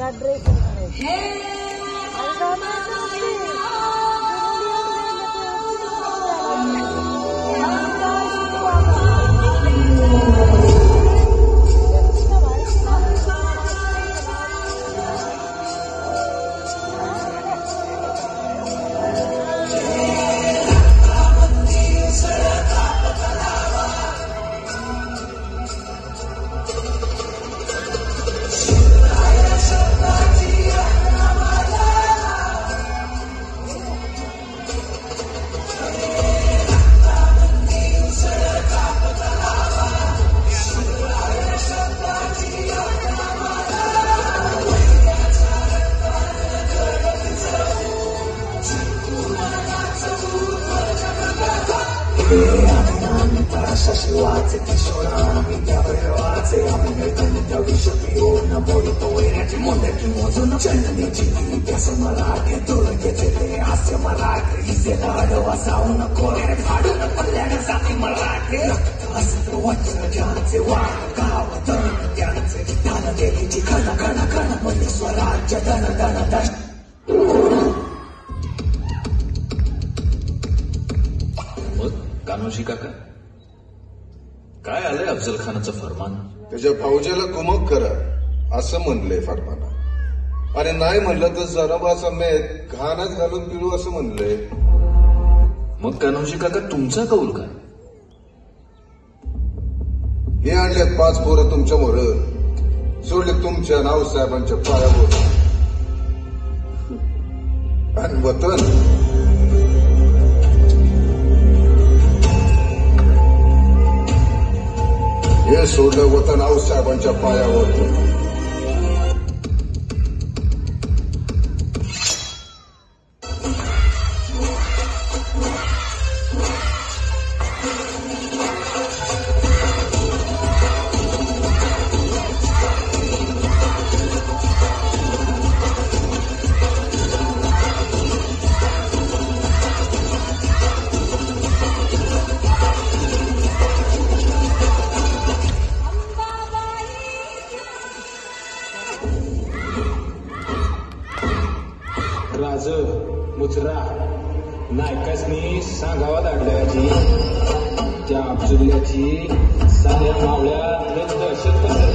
या dress Sasiłacy, kiszonami, diabelowacy, a my nie wyszedł na moje połęcie, moneki młodzone, czerni dziki, piasy malakie, tulkie ciebie, asy malakie, i zjadado, a sauna kore, fadu na palene, zaki malakie, asy prowadzi dziance, kawa, dziance, dana dekici, kana, moje swaraja, dana, मग कान्होजी काका काय आलंय अफजल खानाचं फरमान? त्याच्या फौजेला कुमक करा असं म्हणलंय फरमाना. आणि नाही म्हणलं तर जनाबाचा मेद घाणात घालून पिळू असं म्हणलंय. मग कान्होजी काका तुमचा कौल काय? हे आणल्यात 5 पोरं तुमच्या मोर, सोडले तुमच्या नावसाहेबांच्या पायावर. आणि वतन हे सोडलं वतन आऊसाहेबांच्या पायावर. राज मुजरा नायकासनी सांगावा धाडल्याची त्या अफजुल्ल्याची साऱ्या मावळ्यात दहशत